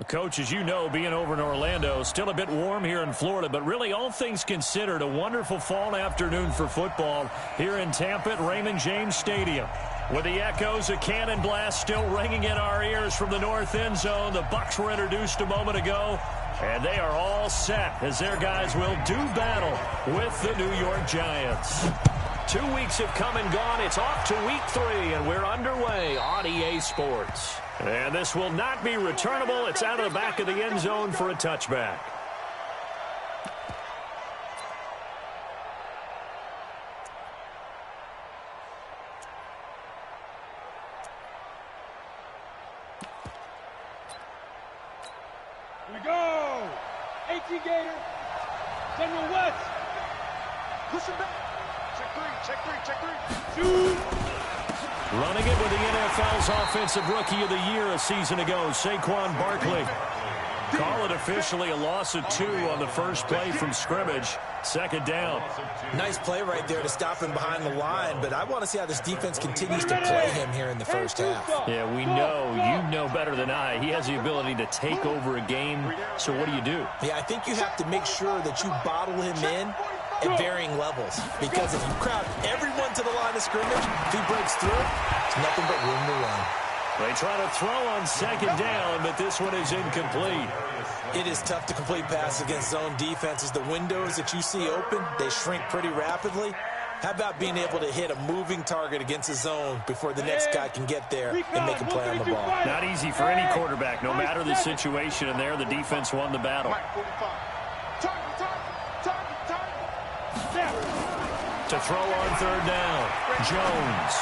Coach, as you know, being over in Orlando, still a bit warm here in Florida, but really all things considered, a wonderful fall afternoon for football here in Tampa at Raymond James Stadium. With the echoes of cannon blast still ringing in our ears from the north end zone, the Bucs were introduced a moment ago, and they are all set as their guys will do battle with the New York Giants. 2 weeks have come and gone. It's off to week 3, and we're underway on EA Sports. And this will not be returnable. It's out of the back of the end zone for a touchback. Here we go. 18 Gator. General West. Push him back. Check three. Shoot. Running it with the NFL's Offensive Rookie of the Year a season ago, Saquon Barkley. Call it officially a loss of 2 on the first play from scrimmage. Second down. Nice play right there to stop him behind the line, but I want to see how this defense continues to play him here in the first half. Yeah, we know, you know better than I, he has the ability to take over a game. So what do? Yeah, I think you have to make sure that you bottle him in at varying levels, because if you crowd everyone to the line of scrimmage, if he breaks through, it's nothing but room to run. They try to throw on second down, but this one is incomplete. It is tough to complete passes against zone defenses. The windows that you see open, they shrink pretty rapidly. How about being able to hit a moving target against a zone before the next guy can get there and make a play on the ball? Not easy for any quarterback, no matter the situation, and there the defense won the battle. To throw on third down, Jones.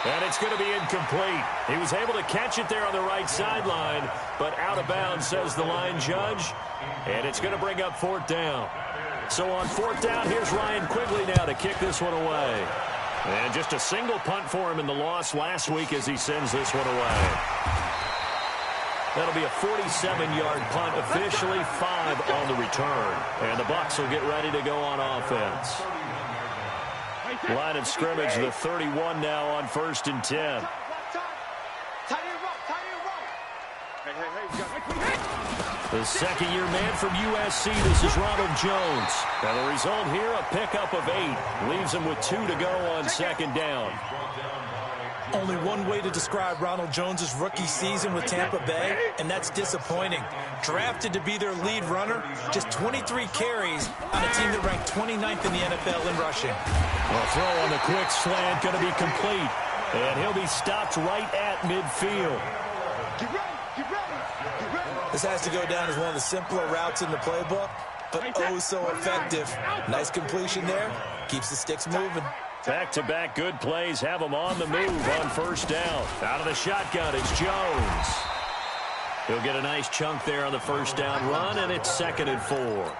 And it's going to be incomplete. He was able to catch it there on the right sideline, but out of bounds, says the line judge. And it's going to bring up fourth down. So on fourth down, here's Ryan Quigley now to kick this one away. And just a single punt for him in the loss last week as he sends this one away. That'll be a 47-yard punt, officially 5 on the return. And the Bucs will get ready to go on offense. Line of scrimmage, the 31 now on 1st and 10. The second-year man from USC, this is Ronald Jones. Now the result here, a pickup of 8. Leaves him with 2 to go on second down. Only one way to describe Ronald Jones' rookie season with Tampa Bay, and that's disappointing. Drafted to be their lead runner, just 23 carries on a team that ranked 29th in the NFL in rushing. Well, throw on the quick slant, going to be complete. And he'll be stopped right at midfield. This has to go down as one of the simpler routes in the playbook, but oh so effective. Nice completion there. Keeps the sticks moving. Back-to-back good plays have him on the move on first down. Out of the shotgun, it's Jones. He'll get a nice chunk there on the first down run, and it's 2nd and 4.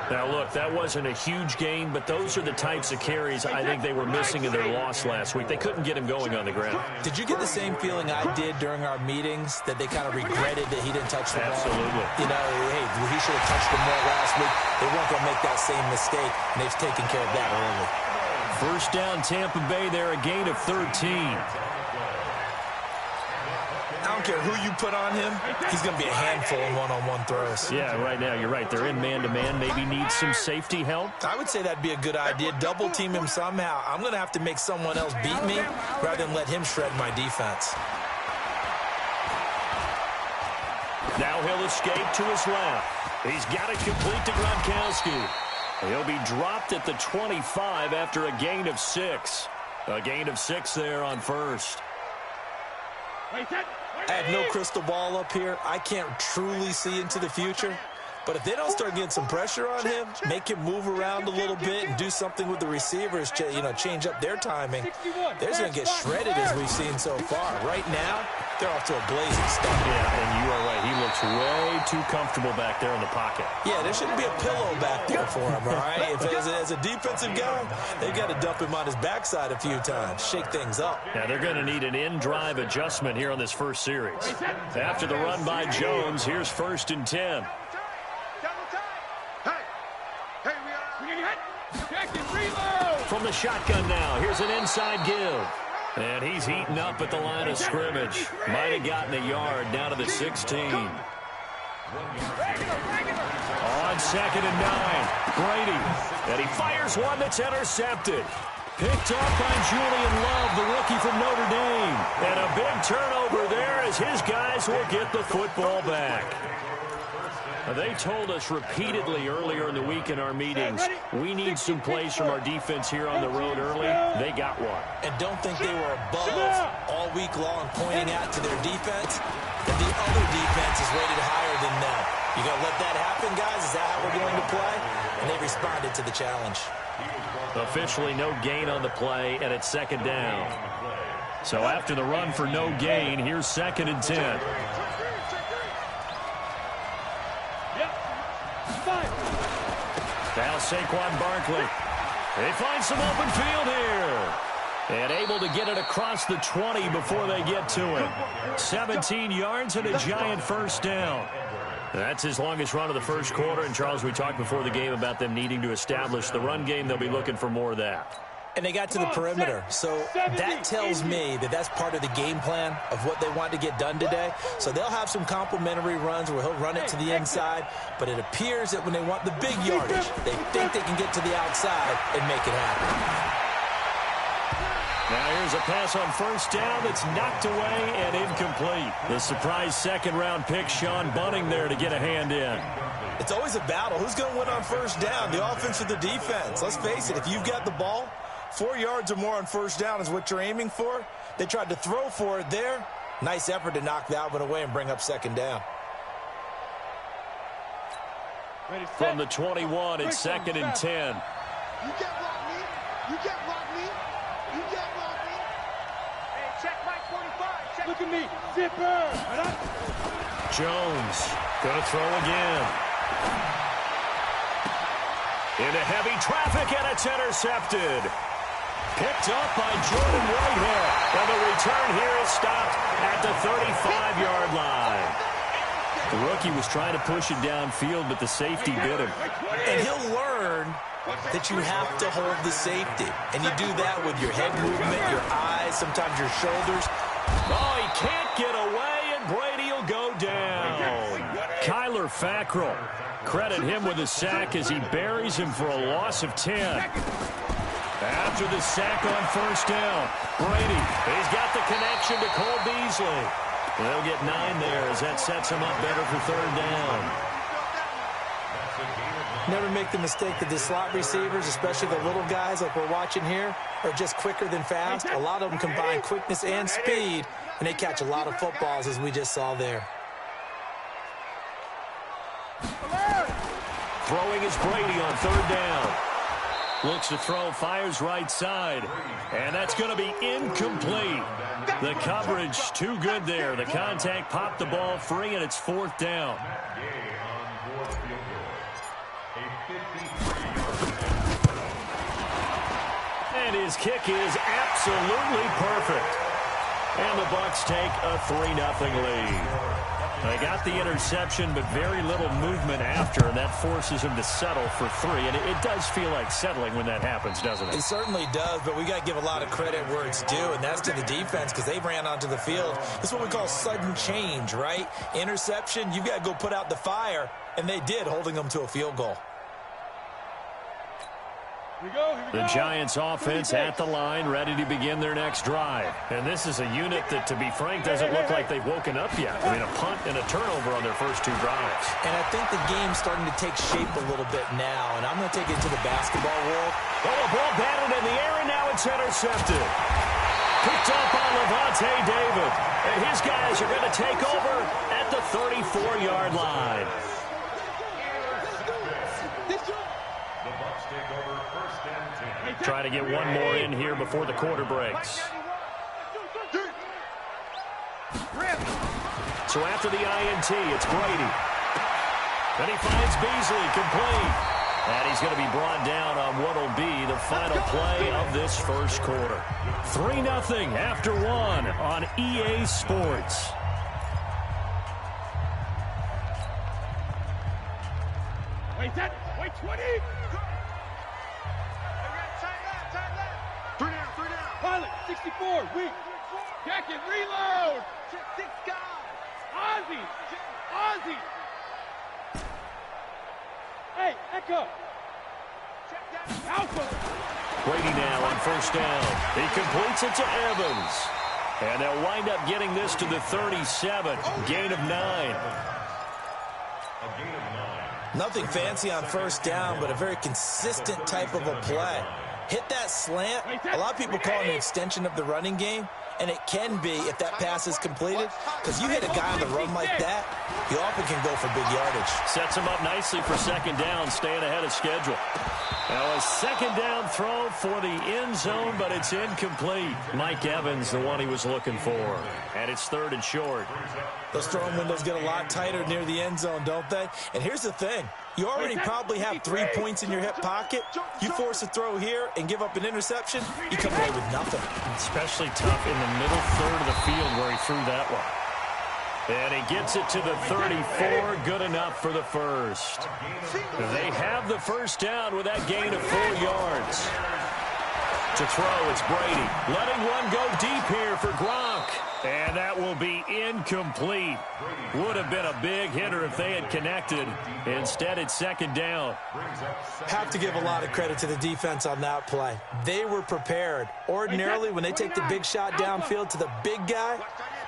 Now, look, that wasn't a huge gain, but those are the types of carries I think they were missing in their loss last week. They couldn't get him going on the ground. Did you get the same feeling I did during our meetings, that they kind of regretted that he didn't touch the ball? Absolutely. You know, hey, he should have touched the ball last week. They weren't going to make that same mistake, and they've taken care of that early. First down, Tampa Bay there, a gain of 13. I don't care who you put on him, he's going to be a handful in one-on-one throws. Yeah, right now, you're right. They're in man-to-man. Maybe need some safety help. I would say that'd be a good idea. Double team him somehow. I'm going to have to make someone else beat me rather than let him shred my defense. Now he'll escape to his left. He's got it complete to Gronkowski. He'll be dropped at the 25 after a gain of 6. A gain of 6 there on first. I have no crystal ball up here. I can't truly see into the future. But if they don't start getting some pressure on him, make him move around a little bit and do something with the receivers, change up their timing, they're going to get shredded as we've seen so far. Right now, they're off to a blazing start. Yeah, and you are right. He looks way too comfortable back there in the pocket. Yeah, there shouldn't be a pillow back there for him, all right? If as a defensive guy, they've got to dump him on his backside a few times, shake things up. Now, they're going to need an in-drive adjustment here on this first series. After the run by Jones, here's 1st and 10. From the shotgun now, here's an inside give. And he's heating up at the line of scrimmage. Might have gotten a yard down to the 16. On 2nd and 9, Brady. And he fires one that's intercepted. Picked up by Julian Love, the rookie from Notre Dame. And a big turnover there as his guys will get the football back. They told us repeatedly earlier in the week in our meetings, we need some plays from our defense here on the road early. They got one. And don't think they were above all week long pointing out to their defense that the other defense is rated higher than them. You going to let that happen, guys? Is that how we're going to play? And they responded to the challenge. Officially no gain on the play, and it's 2nd down. So after the run for no gain, here's 2nd and 10. Now Saquon Barkley. They find some open field here. And able to get it across the 20 before they get to him. 17 yards and a giant first down. That's his longest run of the first quarter. And, Charles, we talked before the game about them needing to establish the run game. They'll be looking for more of that. And they got to the perimeter. So that tells me that that's part of the game plan of what they want to get done today. So they'll have some complementary runs where he'll run it to the inside. But it appears that when they want the big yardage, they think they can get to the outside and make it happen. Now here's a pass on first down that's knocked away and incomplete. The surprise 2nd-round pick, Sean Bunting, there to get a hand in. It's always a battle. Who's going to win on first down, the offense or the defense? Let's face it, if you've got the ball, 4 yards or more on first down is what you're aiming for. They tried to throw for it there. Nice effort to knock that one away and bring up 2nd down. From the 21, it's 2nd and 10. You get block me. You get block me. You get block me. Hey, check Mike 45. Check. Look at me. Zipper. Jones going to throw again. Into heavy traffic, and it's intercepted. Picked up by Jordan Whitehead. And the return here is stopped at the 35-yard line. The rookie was trying to push it downfield, but the safety bit him. And he'll learn that you have to hold the safety. And you do that with your head movement, your eyes, sometimes your shoulders. Oh, he can't get away, and Brady will go down. Kyler Fackrell. Credit him with a sack as he buries him for a loss of 10. After the sack on first down, Brady, he's got the connection to Cole Beasley. They'll get 9 there as that sets him up better for 3rd down. Never make the mistake that the slot receivers, especially the little guys like we're watching here, are just quicker than fast. A lot of them combine quickness and speed, and they catch a lot of footballs, as we just saw there. Throwing is Brady on 3rd down. Looks to throw, fires right side. And that's going to be incomplete. The coverage too good there. The contact popped the ball free, and it's 4th down. And his kick is absolutely perfect. And the Bucs take a 3-0 lead. They got the interception, but very little movement after, and that forces him to settle for 3. And it does feel like settling when that happens, doesn't it? It certainly does, but we got to give a lot of credit where it's due, and that's to the defense because they ran onto the field. This is what we call sudden change, right? Interception, you've got to go put out the fire, and they did, holding them to a field goal. The Giants offense at the line, ready to begin their next drive. And this is a unit that, to be frank, doesn't look like they've woken up yet. I mean, a punt and a turnover on their first 2 drives. And I think the game's starting to take shape a little bit now, and I'm going to take it to the basketball world. Oh, a ball batted in the air, and now it's intercepted. Picked up on Levante David. And his guys are going to take over at the 34-yard line. Try to get one more in here before the quarter breaks. So after the INT, it's Brady. Then he finds Beasley complete. And he's going to be brought down on what will be the final play of this first quarter. 3-0 after 1 on EA Sports. Wait, 20. Three down. Pilot, 16. 64, weak. Jacket, reload. 6 guys. Ozzy. Ozzy. Hey, Echo. Check that. Alpha. Brady now on first down. He completes it to Evans. And they'll wind up getting this to the 37. Gain of 9. Nothing fancy on first down, but a very consistent type of a play. Hit that slant. A lot of people call it an extension of the running game, and it can be if that pass is completed, because you hit a guy on the run like that, he often can go for big yardage. Sets him up nicely for second down, staying ahead of schedule. Now a second down throw for the end zone, but it's incomplete. Mike Evans, the one he was looking for. And it's 3rd and short. Those throwing windows get a lot tighter near the end zone, don't they? And here's the thing. You already probably have 3 points in your hip pocket. You force a throw here and give up an interception, you come away with nothing. Especially tough in the middle third of the field where he threw that one. And he gets it to the 34, good enough for the first. They have the first down with that gain of 4 yards. To throw, it's Brady. Letting one go deep here for Gronk. And that will be incomplete. Would have been a big hitter if they had connected. Instead, it's second down. Have to give a lot of credit to the defense on that play. They were prepared. Ordinarily, when they take the big shot downfield to the big guy,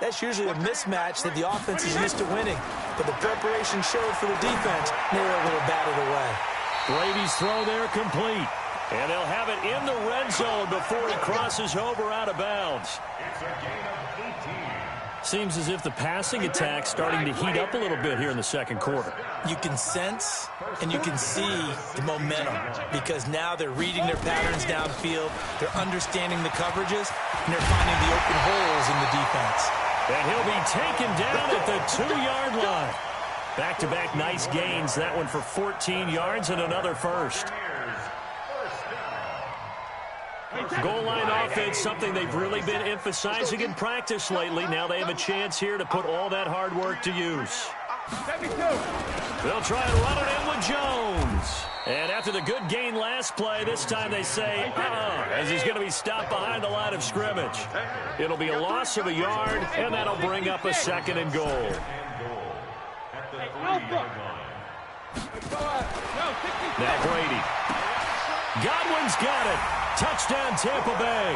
that's usually a mismatch that the offense is used to winning. But the preparation showed for the defense. They were able to bat it away. Brady's throw there complete. And they'll have it in the red zone before he crosses over out of bounds. Seems as if the passing attack's starting to heat up a little bit here in the second quarter. You can sense and you can see the momentum because now they're reading their patterns downfield, they're understanding the coverages, and they're finding the open holes in the defense. And he'll be taken down at the 2-yard line. Back-to-back nice gains, that one for 14 yards and another first. Goal line offense, something they've really been emphasizing in practice lately. Now they have a chance here to put all that hard work to use. They'll try and run it in with Jones. And after the good gain last play, this time they say, as he's going to be stopped behind the line of scrimmage. It'll be a loss of a yard, and that'll bring up a 2nd and goal. Now Brady. Godwin's got it. Touchdown, Tampa Bay.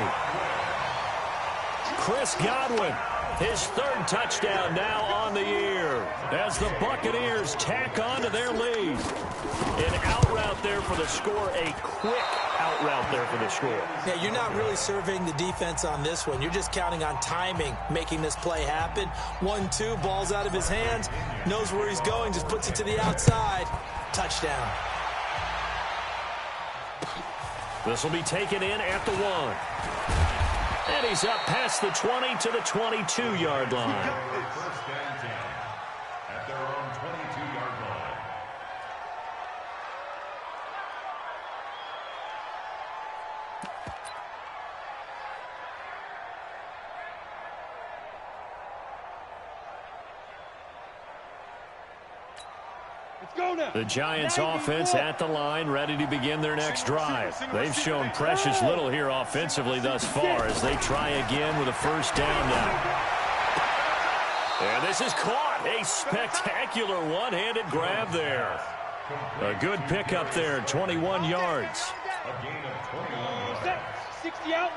Chris Godwin, his 3rd touchdown now on the year as the Buccaneers tack on to their lead. An out route there for the score, a quick out route there for the score. Yeah, you're not really surveying the defense on this one. You're just counting on timing, making this play happen. 1-2, ball's out of his hands, knows where he's going, just puts it to the outside. Touchdown. This will be taken in at the 1. And he's up past the 20 to the 22-yard line. First and 10 at their own 22-yard line. The Giants offense at the line, ready to begin their next drive. They've shown precious little here offensively thus far as they try again with a first down now. And this is caught. A spectacular one-handed grab there. A good pickup there, 21 yards.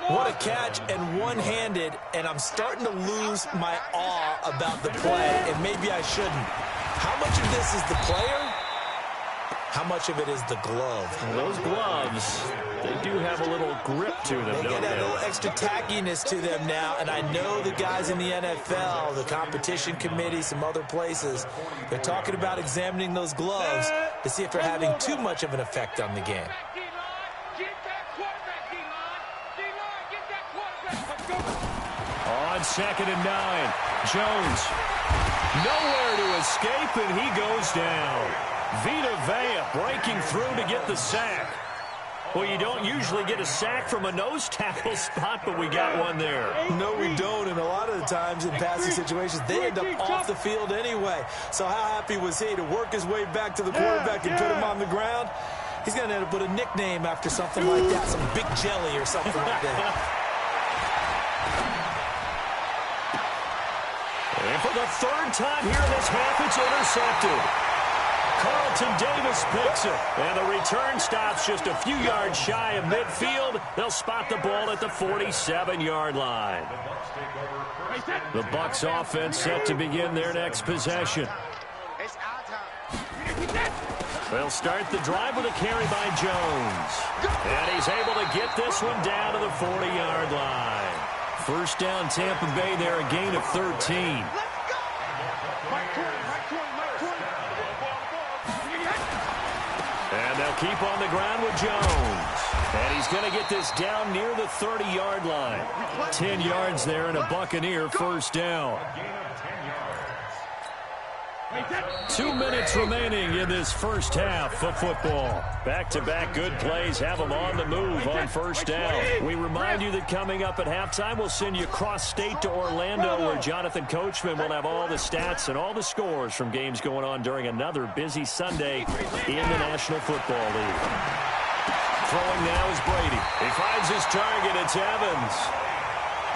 What a catch, and one-handed, and I'm starting to lose my awe about the play, and maybe I shouldn't. How much of this is the player? How much of it is the glove? Well, those gloves, they do have a little grip to them, They don't get a they? little extra tackiness to them now, and I know the guys in the NFL, the competition committee, some other places, they're talking about examining those gloves to see if they're having too much of an effect on the game. On 2nd and 9, Jones nowhere to escape, and he goes down. Vita Vea breaking through to get the sack. Well, you don't usually get a sack from a nose tackle spot, but we got one there. No, we don't, and a lot of the times in passing situations, they end up off the field anyway. So how happy was he to work his way back to the quarterback and put him on the ground? He's going to end up with a nickname after something like that, some Big Jelly or something like that. And for the third time here in this half, it's intercepted. Carlton Davis picks it. And the return stops just a few yards shy of midfield. They'll spot the ball at the 47-yard line. The Bucs offense set to begin their next possession. They'll start the drive with a carry by Jones. And he's able to get this one down to the 40-yard line. First down, Tampa Bay there, a gain of 13. And they'll keep on the ground with Jones. And he's going to get this down near the 30-yard line. 10 yards there and a Buccaneer first down. 2 minutes remaining in this first half of football. Back-to-back good plays have them on the move on first down. We remind you that coming up at halftime, we'll send you cross-state to Orlando, where Jonathan Coachman will have all the stats and all the scores from games going on during another busy Sunday in the National Football League. Throwing now is Brady. He finds his target. It's Evans.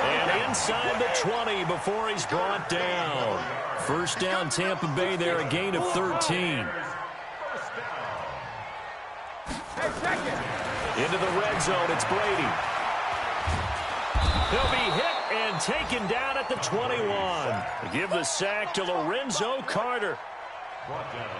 And inside the 20 before he's brought down. First down, Tampa Bay there, a gain of 13. Into the red zone, it's Brady. He'll be hit and taken down at the 21. Give the sack to Lorenzo Carter.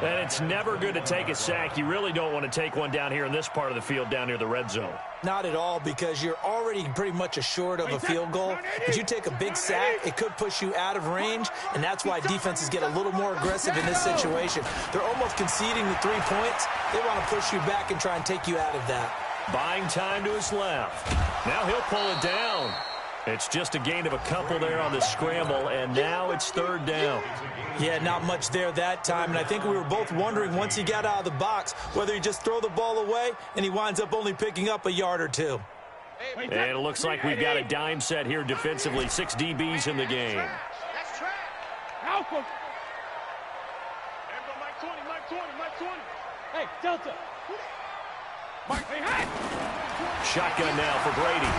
And it's never good to take a sack. You really don't want to take one down here in this part of the field down near the red zone. Not at all, because you're already pretty much assured of a field goal. If you take a big sack, it could push you out of range, and that's why defenses get a little more aggressive in this situation. They're almost conceding the 3 points. They want to push you back and try and take you out of that. Buying time to his left. Now he'll pull it down. It's just a gain of a couple there on the scramble, and now it's third down. Yeah, not much there that time, and I think we were both wondering once he got out of the box whether he just throw the ball away, and he winds up only picking up a yard or two. And it looks like we've got a dime set here defensively. 6 DBs in the game. That's track. Malcolm. Mike 20. Hey, Delta. Mike, Shotgun now for Brady.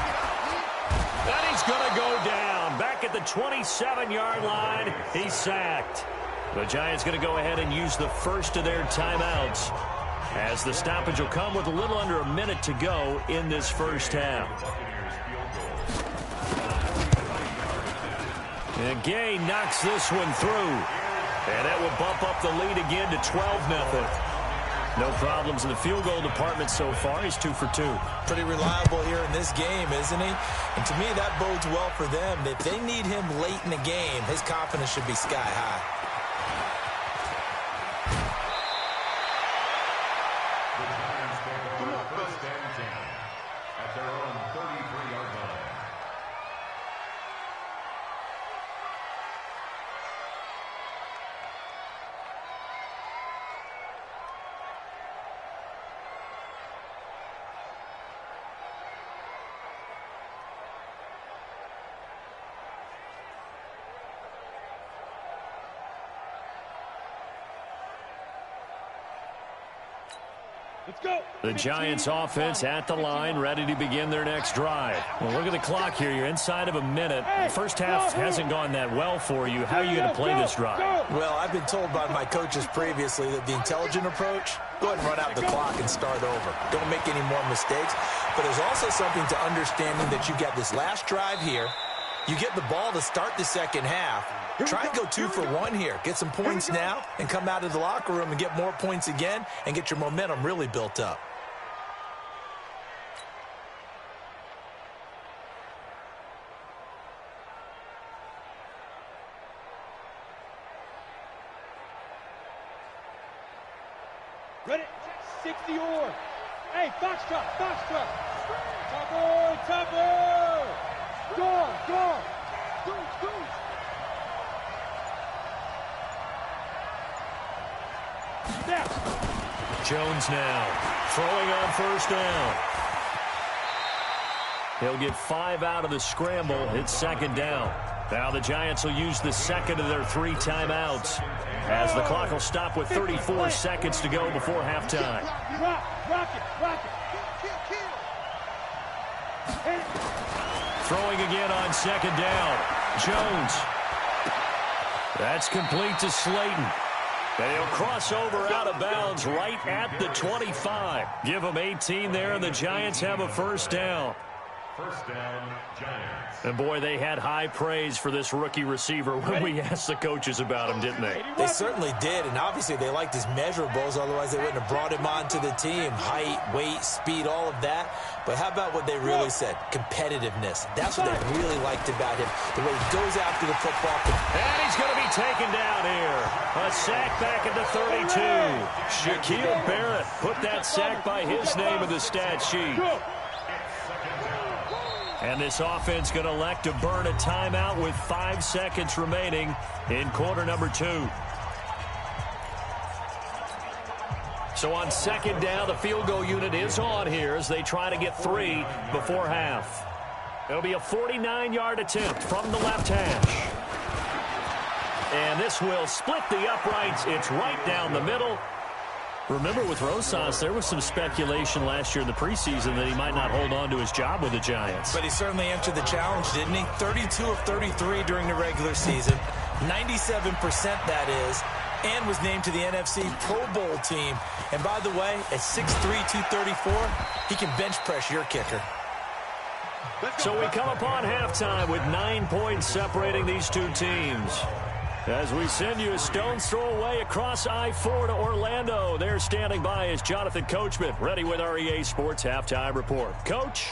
And he's going to go down. Back at the 27-yard line, he's sacked. The Giants going to go ahead and use the first of their timeouts, as the stoppage will come with a little under a minute to go in this first half. And Gay knocks this one through. And that will bump up the lead again to 12-0. No problems in the field goal department so far. He's 2 for 2. Pretty reliable here in this game, isn't he? And to me, that bodes well for them. If they need him late in the game, his confidence should be sky high. The Giants take over first and 10 at their own 33-yard line. let's go. The Giants offense at the line, ready to begin their next drive. Well, look at the clock here. You're inside of a minute. The first half hasn't gone that well for you. How are you going to play this drive? Well, I've been told by my coaches previously that the intelligent approach, go ahead and run out the clock and start over. Don't make any more mistakes. But there's also something to understanding that you got this last drive here. You get the ball to start the second half. Try and go 2 for 1 here. Get some points now and come out of the locker room and get more points again and get your momentum really built up. Ready? 60 or. Hey, Foxtrot. Topper. Go. Jones now throwing on first down. He'll get 5 out of the scramble. It's second down. Now the Giants will use the second of their 3 timeouts, as the clock will stop with 34 seconds to go before halftime. Rock it. Throwing again on second down. Jones. That's complete to Slayton. And he'll cross over out of bounds right at the 25. Give them 18 there, and the Giants have a first down. First down, Giants. And, boy, they had high praise for this rookie receiver when we asked the coaches about him, didn't they? They certainly did, and obviously they liked his measurables. Otherwise, they wouldn't have brought him onto the team. Height, weight, speed, all of that. But how about what they really said? Competitiveness. That's what they really liked about him, the way he goes after the football. And he's going to be taken down here. A sack back at the 32. Shaquille Barrett put that sack by his name in the stat sheet. And this offense going to elect to burn a timeout with 5 seconds remaining in quarter number 2. So on second down, the field goal unit is on here as they try to get 3 before half. It'll be a 49-yard attempt from the left hash. And this will split the uprights. It's right down the middle. Remember, with Rosas, there was some speculation last year in the preseason that he might not hold on to his job with the Giants. But he certainly answered the challenge, didn't he? 32 of 33 during the regular season, 97% that is, and was named to the NFC Pro Bowl team. And by the way, at 6'3", 234, he can bench press your kicker. So we come upon halftime with 9 points separating these two teams. As we send you a stone's throw away across I-4 to Orlando. There standing by is Jonathan Coachman, ready with our EA Sports Halftime Report. Coach?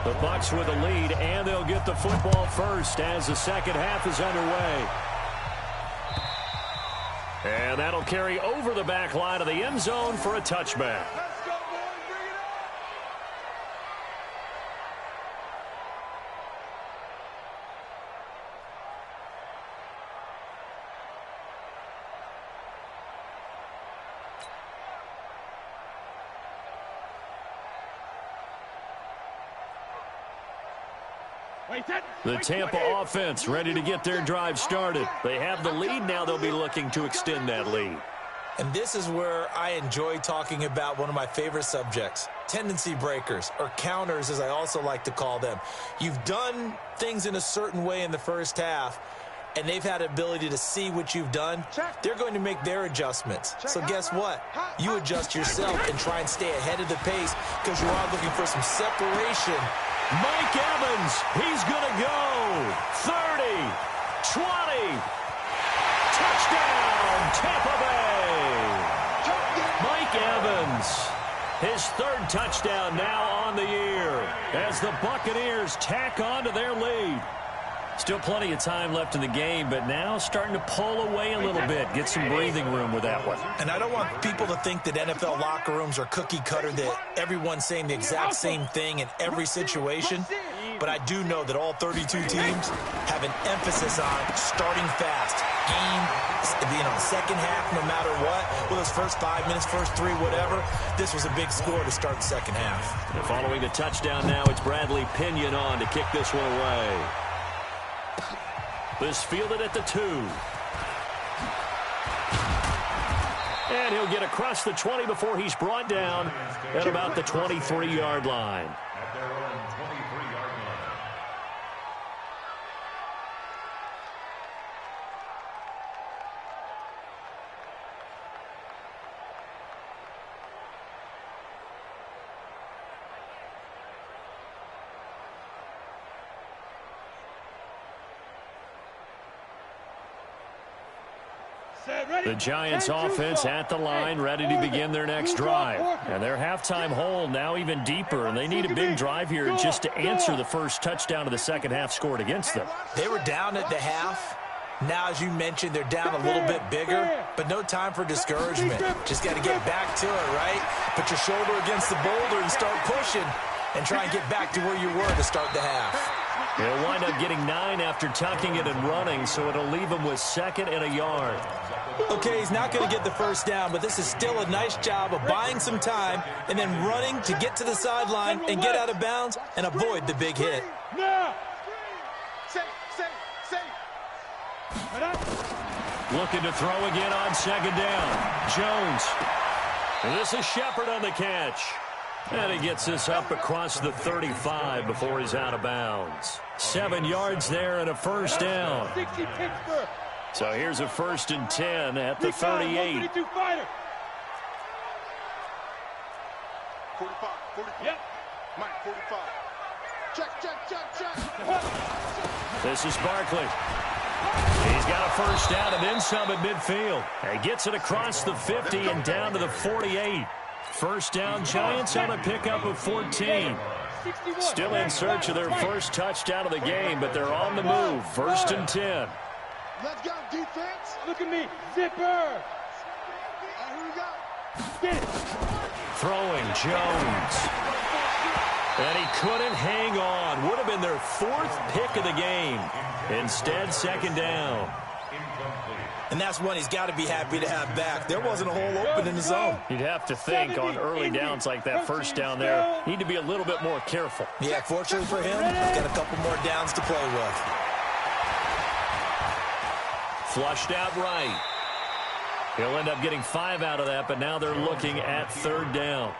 The Bucs with a lead, and they'll get the football first as the second half is underway. And that'll carry over the back line of the end zone for a touchback. The Tampa offense ready to get their drive started. They have the lead. Now they'll be looking to extend that lead. And this is where I enjoy talking about one of my favorite subjects, tendency breakers, or counters as I also like to call them. You've done things in a certain way in the first half, and they've had the ability to see what you've done. They're going to make their adjustments. So guess what? You adjust yourself and try and stay ahead of the pace because you are looking for some separation. Mike Evans, he's going to go. 30, 20, touchdown, Tampa Bay. Mike Evans, his third touchdown now on the year as the Buccaneers tack on to their lead. Still plenty of time left in the game, but now starting to pull away a little bit, get some breathing room with that one. And I don't want people to think that NFL locker rooms are cookie cutter, that everyone's saying the exact same thing in every situation. But I do know that all 32 teams have an emphasis on starting fast. Game, second half, no matter what. Well, those first 5 minutes, first 3, whatever. This was a big score to start the second half. And following the touchdown now, it's Bradley Pinion on to kick this one away. This fielded at the 2. And he'll get across the 20 before he's brought down at about the 23-yard line. At their own 23-yard line. The Giants offense at the line, ready to begin their next drive. And their halftime hole now even deeper, and they need a big drive here just to answer the first touchdown of the second half scored against them. They were down at the half. Now, as you mentioned, they're down a little bit bigger, but no time for discouragement. Just got to get back to it, right? Put your shoulder against the boulder and start pushing and try and get back to where you were to start the half. They'll wind up getting 9 after tucking it and running, so it'll leave them with 2nd and a yard. Okay, he's not going to get the first down, but this is still a nice job of buying some time and then running to get to the sideline and get out of bounds and avoid the big hit. Looking to throw again on second down. Jones. And this is Shepard on the catch. And he gets this up across the 35 before he's out of bounds. 7 yards there and a first down. So here's a 1st and 10 at the 38. 45. Yep. Mike, 45. Check. This is Barkley. He's got a first down and then some at midfield. He gets it across the 50 and down to the 48. First down, Giants on a pickup of 14. Still in search of their first touchdown of the game, but they're on the move. 1st and 10. Let's go, defense. Look at me. Zipper. Here we go. Get it. Throwing, Jones. And he couldn't hang on. Would have been their 4th pick of the game. Instead, 2nd down. And that's one he's got to be happy to have back. There wasn't a hole open in the zone. You'd have to think on early downs like that first down there, need to be a little bit more careful. Yeah, fortunately for him, he's got a couple more downs to play with. Flushed out right. He'll end up getting 5 out of that, but now they're looking at 3rd down.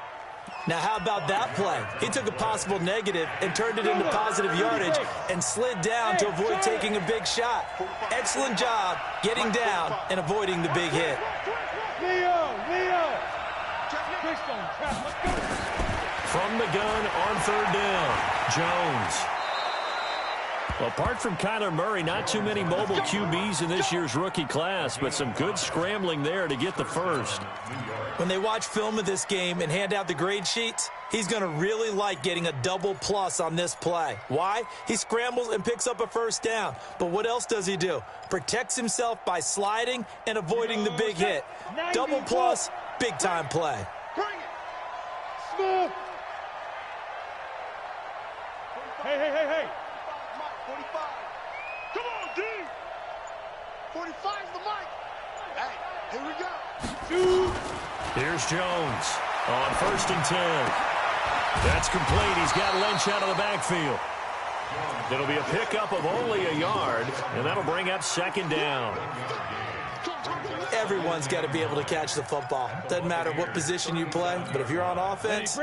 Now, how about that play? He took a possible negative and turned it into positive yardage and slid down to avoid taking a big shot. Excellent job getting down and avoiding the big hit. Leo. From the gun on 3rd down, Jones. Well, apart from Kyler Murray, not too many mobile QBs in this year's rookie class, but some good scrambling there to get the first. When they watch film of this game and hand out the grade sheets, he's going to really like getting a double plus on this play. Why? He scrambles and picks up a first down. But what else does he do? Protects himself by sliding and avoiding the big hit. Double plus, big-time play. Bring it. Smooth. Hey. 45. Come on, D. 45's the mic. Hey, here we go. Shoot. Here's Jones on 1st and 10. That's complete. He's got Lynch out of the backfield. It'll be a pickup of only a yard, and that'll bring up 2nd down. Everyone's got to be able to catch the football. Doesn't matter what position you play, but if you're on offense,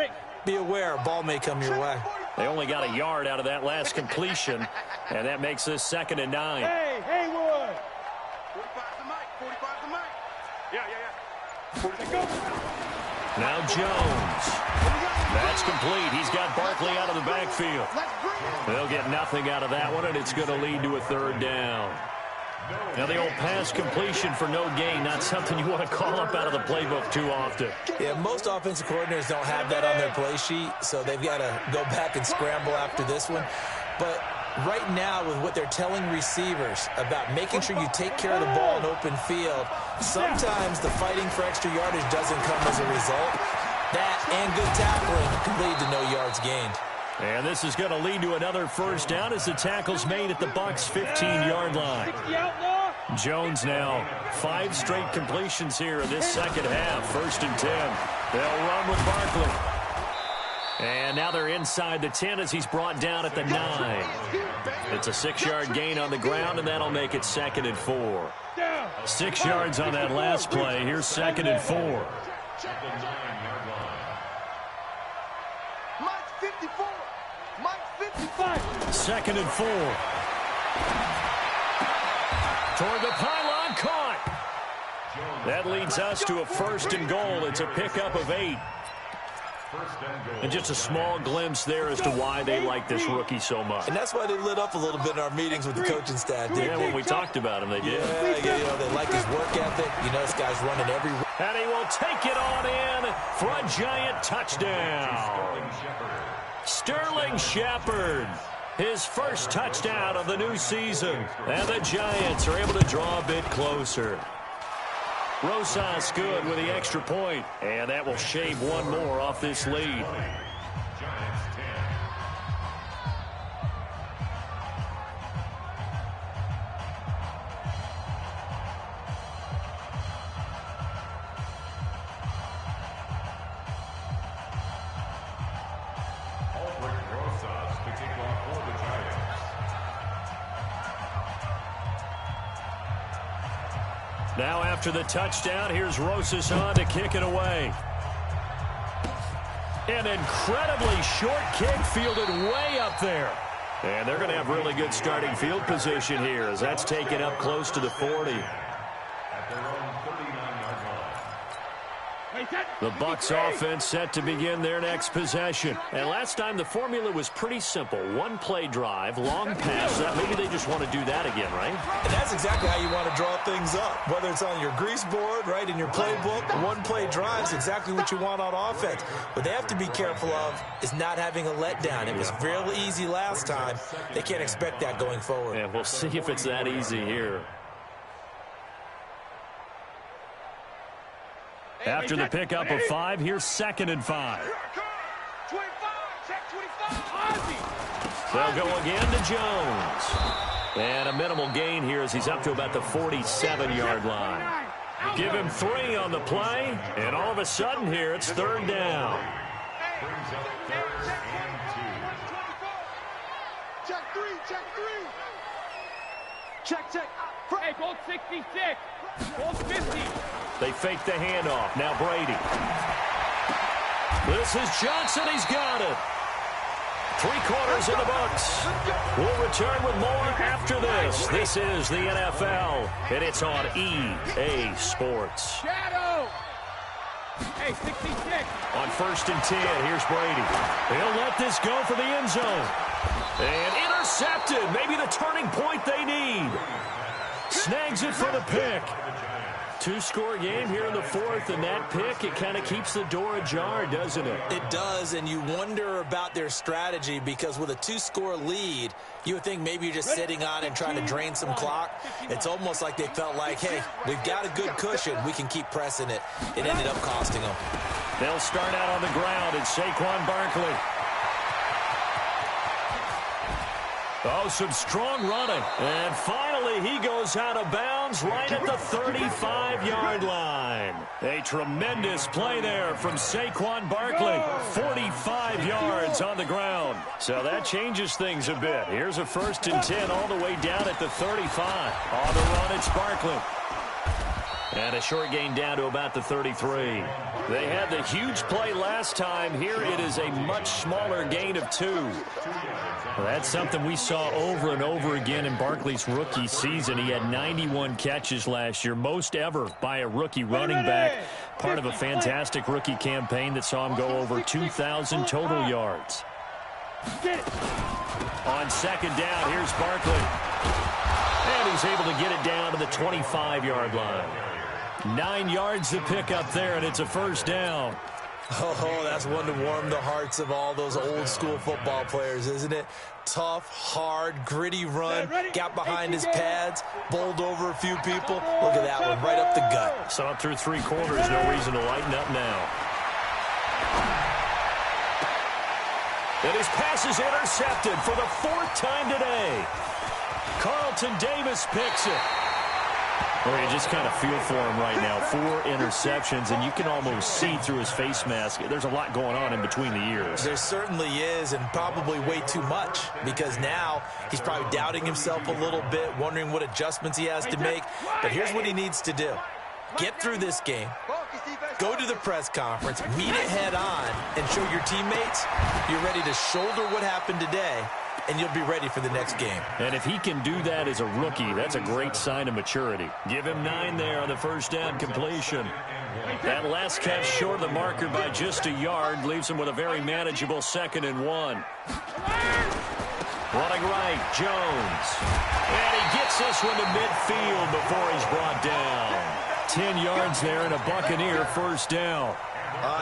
be aware a ball may come your way. They only got a yard out of that last completion, and that makes this 2nd and 9. Hey, Haywood. 45's the mic. Yeah. Now Jones. That's complete. He's got Barkley out of the backfield. They'll get nothing out of that one, and it's going to lead to a 3rd down. Now the old pass completion for no gain, not something you want to call up out of the playbook too often. Yeah, most offensive coordinators don't have that on their play sheet, so they've got to go back and scramble after this one. But right now, with what they're telling receivers about making sure you take care of the ball in open field, sometimes the fighting for extra yardage doesn't come as a result. That and good tackling can lead to no yards gained. And this is going to lead to another first down as the tackle's made at the Bucs' 15-yard line. Jones now 5 straight completions here in this 2nd half. 1st and 10. They'll run with Barkley. And now they're inside the 10 as he's brought down at the 9. It's a 6-yard gain on the ground, and that'll make it 2nd and 4. 6 yards on that last play. Here's 2nd and 4. Mike's 54. Mike's 55. 2nd and 4. Toward the pylon, caught. That leads us to a 1st and goal. It's a pickup of 8. And just a small glimpse there as to why they like this rookie so much. And that's why they lit up a little bit in our meetings with the coaching staff. Yeah, when we talked about him, they did. Yeah, they like his work ethic. You know, this guy's running every... And he will take it on in for a giant touchdown. Sterling Shepard, his first touchdown of the new season. And the Giants are able to draw a bit closer. Rosas good with the extra point, and that will shave one more off this lead. Now after the touchdown, here's Rosas on to kick it away. An incredibly short kick fielded way up there. And they're going to have really good starting field position here as that's taken up close to the 40. At their own 39-yard line. The Bucs offense set to begin their next possession. And last time the formula was pretty simple. One play drive, long pass. Maybe they just want to do that again, right? And that's exactly how you want to draw things up. Whether it's on your grease board, right, in your playbook, one play drive is exactly what you want on offense. What they have to be careful of is not having a letdown. It was real easy last time. They can't expect that going forward. Yeah, we'll see if it's that easy here. After the pickup of 5, here's 2nd and 5. 25, check 25. They'll go again to Jones. And a minimal gain here as he's up to about the 47-yard line. Give him 3 on the play, and all of a sudden here it's 3rd down. Brings up 3rd and 2. Check 3, check 3. Check. Hey, gold 66. Gold 50. They fake the handoff. Now Brady. This is Johnson. He's got it. 3 quarters in the books. We'll return with more after this. This is the NFL, and it's on EA Sports. Shadow. Hey, 66. On 1st and 10, here's Brady. He'll let this go for the end zone. And intercepted. Maybe the turning point they need. Snags it for the pick. 2-score game here in the 4th, and that pick, it kind of keeps the door ajar, doesn't it? It does, and you wonder about their strategy because with a 2-score lead, you would think maybe you're just sitting on and trying to drain some clock. It's almost like they felt like, hey, we've got a good cushion. We can keep pressing it. It ended up costing them. They'll start out on the ground, and Saquon Barkley. Oh, some strong running. And finally, he goes out of bounds right at the 35-yard line. A tremendous play there from Saquon Barkley. 45 yards on the ground. So that changes things a bit. Here's a 1st and 10 all the way down at the 35. On the run, it's Barkley. And a short gain down to about the 33. They had the huge play last time. Here it is a much smaller gain of 2. Well, that's something we saw over and over again in Barkley's rookie season. He had 91 catches last year, most ever by a rookie running back. Part of a fantastic rookie campaign that saw him go over 2,000 total yards. On 2nd down, here's Barkley. And he's able to get it down to the 25-yard line. 9 yards to pick up there, and it's a 1st down. Oh, that's one to warm the hearts of all those old-school football players, isn't it? Tough, hard, gritty run, got behind his pads, bowled over a few people. Look at that one, right up the gut. So up through 3 quarters, no reason to lighten up now. And his pass is intercepted for the 4th time today. Carlton Davis picks it. Well, you just kind of feel for him right now. 4 interceptions, and you can almost see through his face mask. There's a lot going on in between the ears. There certainly is, and probably way too much, because now he's probably doubting himself a little bit, wondering what adjustments he has to make. But here's what he needs to do. Get through this game, go to the press conference, meet it head on, and show your teammates you're ready to shoulder what happened today, and you'll be ready for the next game. And if he can do that as a rookie, that's a great sign of maturity. Give him 9 there on the 1st down completion. That last catch short of the marker by just a yard leaves him with a very manageable 2nd and 1. Running right, Jones. And he gets this one to midfield before he's brought down. 10 yards there and a Buccaneer 1st down.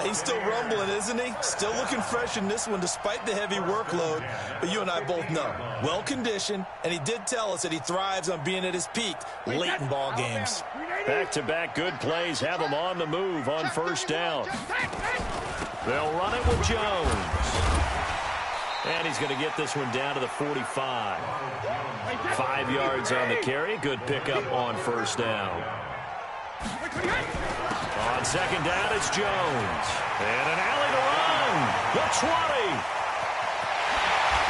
He's still rumbling, isn't he? Still looking fresh in this one despite the heavy workload. But you and I both know, well-conditioned, and he did tell us that he thrives on being at his peak late in ball games. Back-to-back good plays have him on the move on 1st down. They'll run it with Jones. And he's going to get this one down to the 45. 5 yards on the carry. Good pickup on 1st down. On 2nd down, it's Jones. And an alley to run. The 20.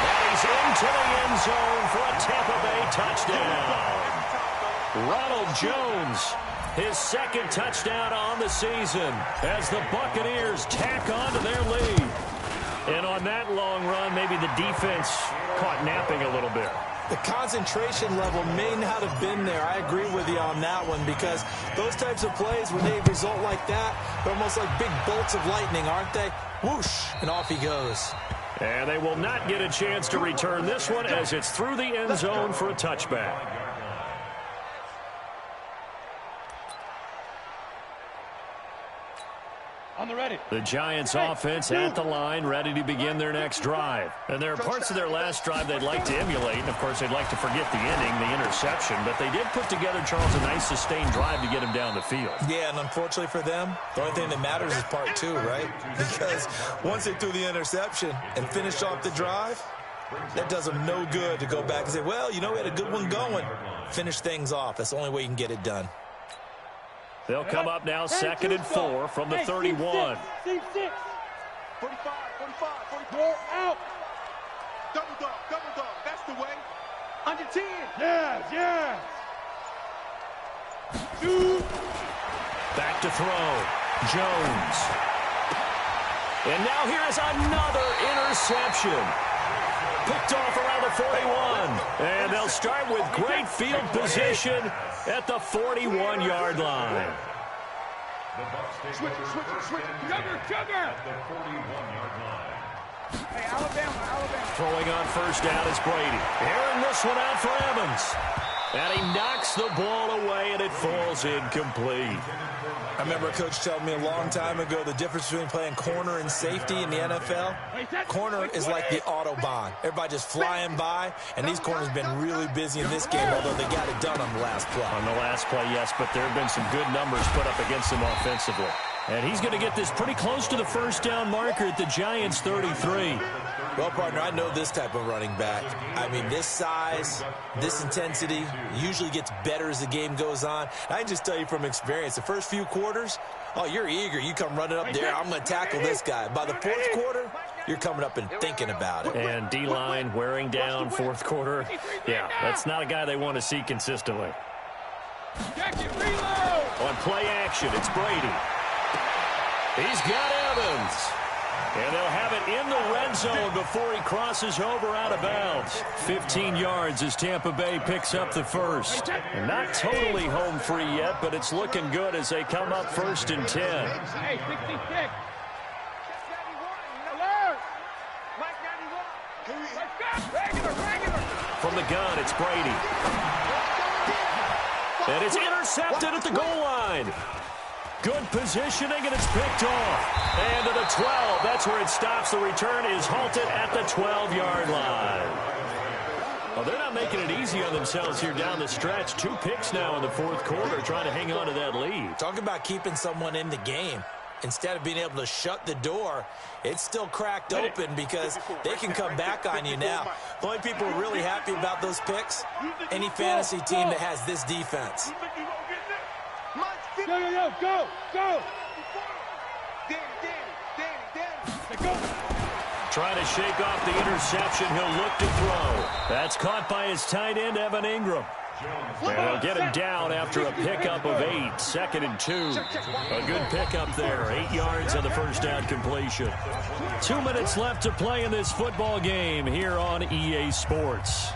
And he's into the end zone for a Tampa Bay touchdown. Ronald Jones his second touchdown on the season as the Buccaneers tack on to their lead. And on that long run, maybe the defense caught napping a little bit. The concentration level may not have been there. I agree with you on that one, because those types of plays, when they result like that, they're almost like big bolts of lightning, aren't they? Whoosh, and off he goes. And they will not get a chance to return this one as it's through the end zone for a touchback. On the ready. The Giants offense at the line, ready to begin their next drive. And there are parts of their last drive they'd like to emulate. And, of course, they'd like to forget the inning, the interception. But they did put together, Charles, a nice sustained drive to get him down the field. Yeah, and unfortunately for them, the only thing that matters is part two, right? Because once they threw the interception and finished off the drive, that does them no good to go back and say, well, you know, we had a good one going. Finish things off. That's the only way you can get it done. They'll come up now 2nd and 4 from the 31. 45, 45, 44, out. Double dog, that's the way. Under 10. Yeah. Back to throw. Jones. And now here is another interception. Picked off around the 41. And they'll start with great field position at the 41-yard line. Switch. Sugar. At the 41-yard line. Hey, Alabama. Throwing on first down is Brady. Airing this one out for Evans. And he knocks the ball away, and it falls incomplete. I remember a coach telling me a long time ago the difference between playing corner and safety in the NFL. Corner is like the Autobahn. Everybody just flying by, and these corners have been really busy in this game, although they got it done on the last play. On the last play, yes, but there have been some good numbers put up against him offensively. And he's going to get this pretty close to the first down marker at the Giants' 33. Well, partner, I know this type of running back. I mean, this size, this intensity usually gets better as the game goes on. I can just tell you from experience, the first few quarters, oh, you're eager. You come running up there, I'm going to tackle this guy. By the fourth quarter, you're coming up and thinking about it. And D-line wearing down fourth quarter. Yeah, that's not a guy they want to see consistently. On play action, it's Brady. He's got Evans. And they'll have it in the red zone before he crosses over out of bounds. 15 yards as Tampa Bay picks up the first. And not totally home free yet, but it's looking good as they come up 1st and 10. Hey, 66. Alert. Mike 91. Regular. From the gun, it's Brady. And it's intercepted at the goal line. Good positioning, and it's picked off. And to the 12. That's where it stops. The return is halted at the 12-yard line. Well, they're not making it easy on themselves here down the stretch. 2 picks now in the fourth quarter, trying to hang on to that lead. Talk about keeping someone in the game. Instead of being able to shut the door, it's still cracked open because they can come back on you now. The only people who are really happy about those picks, any fantasy team that has this defense. Go. Danny. Trying to shake off the interception. He'll look to throw. That's caught by his tight end, Evan Ingram. And they'll get him down after a pickup of 8. 2nd and 2. A good pickup there. 8 yards on the first down completion. 2 minutes left to play in this football game here on EA Sports.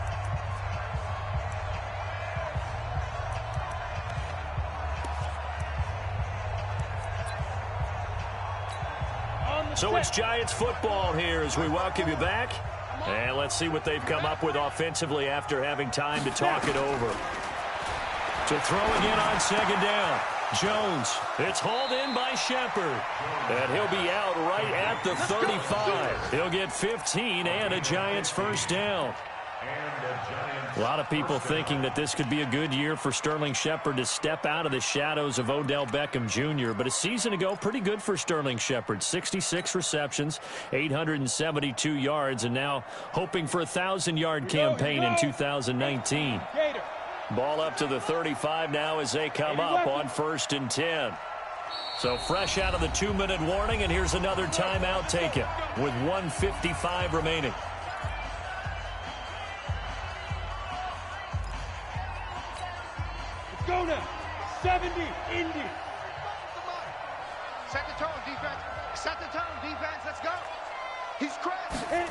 So it's Giants football here as we welcome you back. And let's see what they've come up with offensively after having time to talk it over. To throw again on 2nd down. Jones. It's hauled in by Shepard. And he'll be out right at the 35. He'll get 15 and a Giants first down. A lot of people thinking that this could be a good year for Sterling Shepard to step out of the shadows of Odell Beckham Jr. But a season ago, pretty good for Sterling Shepard. 66 receptions, 872 yards, and now hoping for a 1,000-yard campaign in 2019. Ball up to the 35 now as they come up on 1st and 10. So fresh out of the 2-minute warning, and here's another timeout taken with 1:55 remaining. Go now. 7. 70, Indy. Set the tone, defense. Set the tone, defense. Let's go. He's crashing.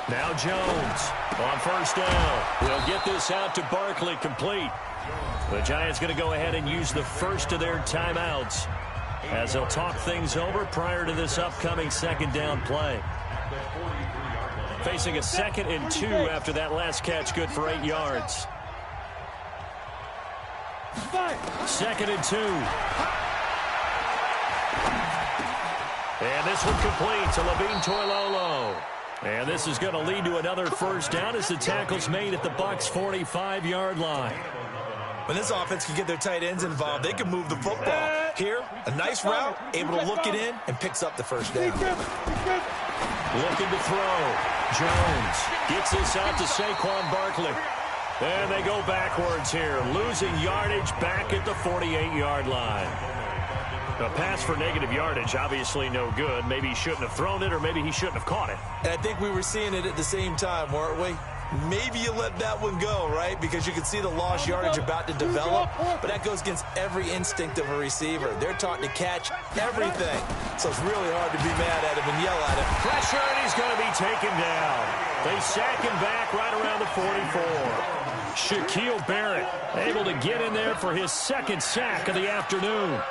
Now Jones on first down. We'll get this out to Barkley, complete. The Giants going to go ahead and use the first of their timeouts as they'll talk things over prior to this upcoming second down play. Facing a 2nd and 2 after that last catch, good for 8 yards. 2nd and 2. And this one complete to Levine Toilolo. And this is going to lead to another first down as the tackle's made at the Bucs' 45-yard line. When this offense can get their tight ends involved, they can move the football. Here, a nice route, able to look it in, and picks up the first down. Looking to throw. Jones gets this out to Saquon Barkley. And they go backwards here, losing yardage back at the 48-yard line. A pass for negative yardage, obviously no good. Maybe he shouldn't have thrown it, or maybe he shouldn't have caught it. And I think we were seeing it at the same time, weren't we? Maybe you let that one go, right? Because you can see the lost yardage about to develop, but that goes against every instinct of a receiver. They're taught to catch everything, so it's really hard to be mad at him and yell at him. Pressure, and he's going to be taken down. They sack him back right around the 44. Shaquille Barrett able to get in there for his 2nd sack of the afternoon.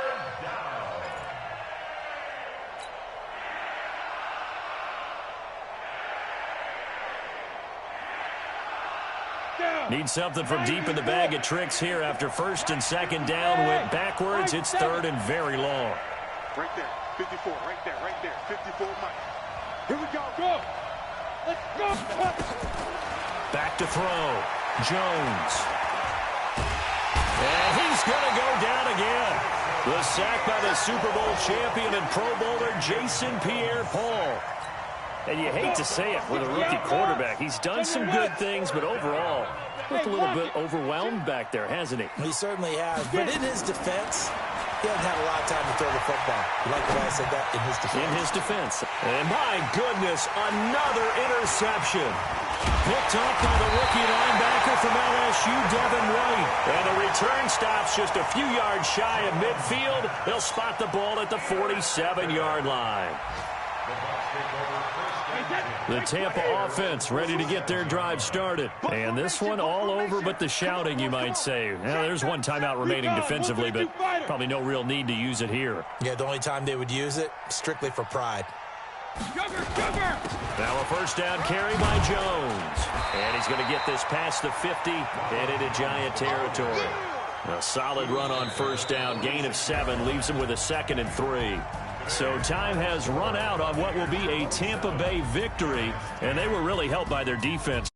Need something from deep in the bag of tricks here after 1st and 2nd down. Went backwards. It's 3rd and very long. Right there. 54. Right there. Right there. 54, Mike. Here we go. Go. Let's go. Back to throw. Jones. And he's going to go down again. The sack by the Super Bowl champion and Pro Bowler Jason Pierre-Paul. And you hate to say it with a rookie quarterback. He's done some good things, but overall, looked a little bit overwhelmed back there, hasn't he? He certainly has. But in his defense, he hasn't had a lot of time to throw the football. You like the way I said that? In his defense. In his defense. And my goodness, another interception. Picked up by the rookie linebacker from LSU, Devin White. And the return stops just a few yards shy of midfield. They'll spot the ball at the 47-yard line. The Tampa offense ready to get their drive started. And this one all over but the shouting, you might say. Now, there's one timeout remaining defensively, but probably no real need to use it here. Yeah, the only time they would use it, strictly for pride. Now a first down carry by Jones. And he's going to get this past the 50 and into Giant territory. A solid run on first down. Gain of 7 leaves him with a 2nd and 3. So time has run out on what will be a Tampa Bay victory, and they were really helped by their defense.